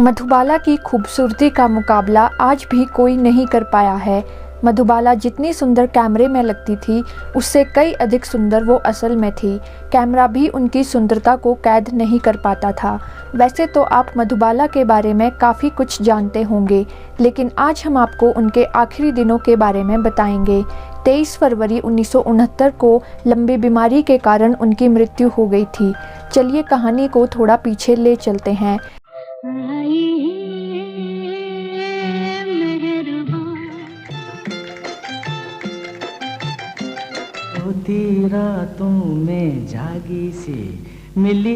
मधुबाला की खूबसूरती का मुकाबला आज भी कोई नहीं कर पाया है। मधुबाला जितनी सुंदर कैमरे में लगती थी, उससे कई अधिक सुंदर वो असल में थी। कैमरा भी उनकी सुंदरता को कैद नहीं कर पाता था। वैसे तो आप मधुबाला के बारे में काफ़ी कुछ जानते होंगे, लेकिन आज हम आपको उनके आखिरी दिनों के बारे में बताएंगे। 23 फरवरी 1969 को लंबी बीमारी के कारण उनकी मृत्यु हो गई थी। चलिए कहानी को थोड़ा पीछे ले चलते हैं। रातों में जागी सी मिली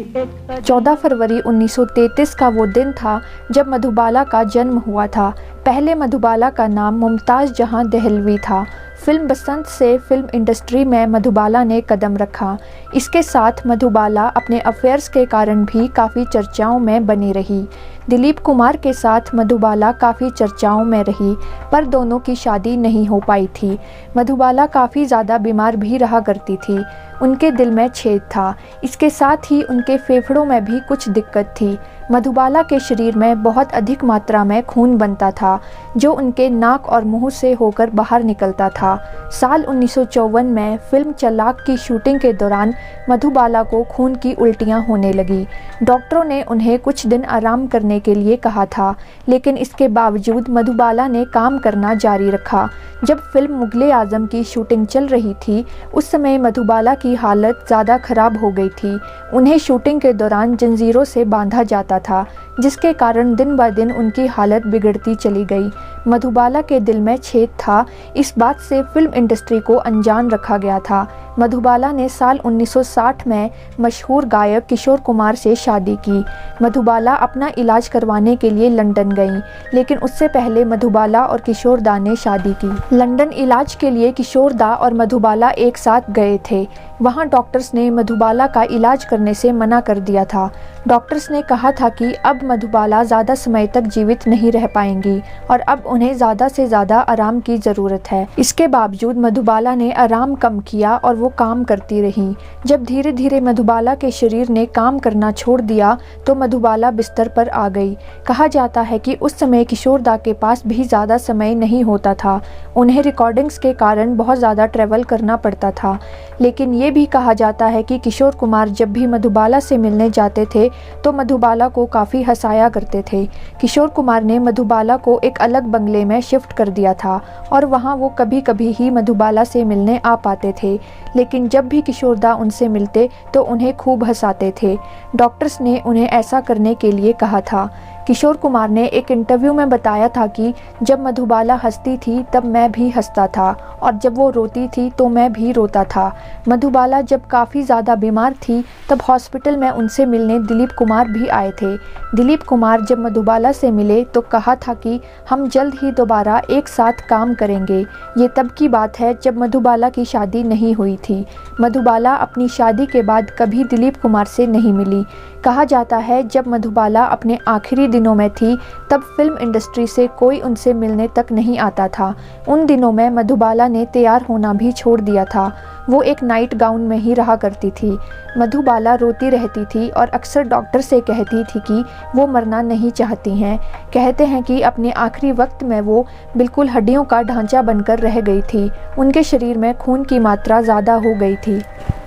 14 फरवरी 1933 का वो दिन था जब मधुबाला का जन्म हुआ था। पहले मधुबाला का नाम मुमताज़ जहां दहलवी था। फिल्म बसंत से फिल्म इंडस्ट्री में मधुबाला ने कदम रखा। इसके साथ मधुबाला अपने अफेयर्स के कारण भी काफ़ी चर्चाओं में बनी रही। दिलीप कुमार के साथ मधुबाला काफ़ी चर्चाओं में रही, पर दोनों की शादी नहीं हो पाई थी। मधुबाला काफ़ी ज़्यादा बीमार भी रहा करती थी। उनके दिल में छेद था। इसके साथ ही उनके फेफड़ों में भी कुछ दिक्कत थी। मधुबाला के शरीर में बहुत अधिक मात्रा में खून बनता था, जो उनके नाक और मुंह से होकर बाहर निकलता था। साल 1954 में फिल्म चलाक की शूटिंग के दौरान मधुबाला को खून की उल्टियां होने लगी। डॉक्टरों ने उन्हें कुछ दिन आराम करने के लिए कहा था, लेकिन इसके बावजूद मधुबाला ने काम करना जारी रखा। जब फिल्म मुगले आजम की शूटिंग चल रही थी, उस समय मधुबाला की हालत ज़्यादा खराब हो गई थी। उन्हें शूटिंग के दौरान जंजीरों से बांधा जाता था, जिसके कारण दिन ब दिन उनकी हालत बिगड़ती चली गई। मधुबाला के दिल में छेद था, इस बात से फिल्म इंडस्ट्री को अनजान रखा गया था। मधुबाला ने साल 1960 में मशहूर गायक किशोर कुमार से शादी की। मधुबाला अपना इलाज करवाने के लिए लंदन गईं, लेकिन उससे पहले मधुबाला और किशोर दा ने शादी की। लंदन इलाज के लिए किशोर दा और मधुबाला एक साथ गए थे। वहां डॉक्टर्स ने मधुबाला का इलाज करने से मना कर दिया था। डॉक्टर्स ने कहा था कि अब मधुबाला ज़्यादा समय तक जीवित नहीं रह पाएंगी और अब उन्हें ज़्यादा से ज़्यादा आराम की ज़रूरत है। इसके बावजूद मधुबाला ने आराम कम किया और वो काम करती रहीं। जब धीरे धीरे मधुबाला के शरीर ने काम करना छोड़ दिया, तो मधुबाला बिस्तर पर आ गई। कहा जाता है कि उस समय किशोर दा के पास भी ज़्यादा समय नहीं होता था। उन्हें रिकॉर्डिंग्स के कारण बहुत ज़्यादा ट्रैवल करना पड़ता था। लेकिन ये भी कहा जाता है कि किशोर कुमार जब भी मधुबाला से मिलने जाते थे, तो मधुबाला को काफ़ी हंसाया करते थे। किशोर कुमार ने मधुबाला को एक अलग बंगले में शिफ्ट कर दिया था और वहाँ वो कभी कभी ही मधुबाला से मिलने आ पाते थे। लेकिन जब भी किशोर दा उनसे मिलते तो उन्हें खूब हंसाते थे। डॉक्टर्स ने उन्हें ऐसा करने के लिए कहा था। किशोर कुमार ने एक इंटरव्यू में बताया था कि जब मधुबाला हंसती थी तब मैं भी हंसता था, और जब वो रोती थी तो मैं भी रोता था। मधुबाला जब काफ़ी ज़्यादा बीमार थी, तब हॉस्पिटल में उनसे मिलने दिलीप कुमार भी आए थे। दिलीप कुमार जब मधुबाला से मिले तो कहा था कि हम जल्द ही दोबारा एक साथ काम करेंगे। ये तब की बात है जब मधुबाला की शादी नहीं हुई थी। मधुबाला अपनी शादी के बाद कभी दिलीप कुमार से नहीं मिली। कहा जाता है जब मधुबाला अपने आखिरी दिनों में थी, तब फिल्म इंडस्ट्री से कोई उनसे मिलने तक नहीं आता था। उन दिनों में मधुबाला ने तैयार होना भी छोड़ दिया था। वो एक नाइट गाउन में ही रहा करती थी। मधुबाला रोती रहती थी और अक्सर डॉक्टर से कहती थी कि वो मरना नहीं चाहती हैं। कहते हैं कि अपने आखिरी वक्त में वो बिल्कुल हड्डियों का ढांचा बनकर रह गई थी। उनके शरीर में खून की मात्रा ज़्यादा हो गई थी,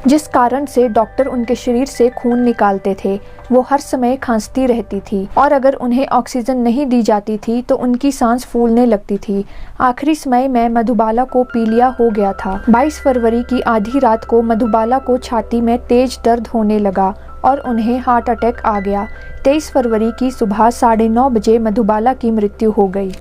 जिस कारण से डॉक्टर उनके शरीर से खून निकालते थे। वो हर समय खांसती रहती थी और अगर उन्हें ऑक्सीजन नहीं दी जाती थी तो उनकी सांस फूलने लगती थी। आखिरी समय में मधुबाला को पीलिया हो गया था। 22 फरवरी की आधी रात को मधुबाला को छाती में तेज दर्द होने लगा और उन्हें हार्ट अटैक आ गया। 23 फरवरी की सुबह 9:30 बजे मधुबाला की मृत्यु हो गई।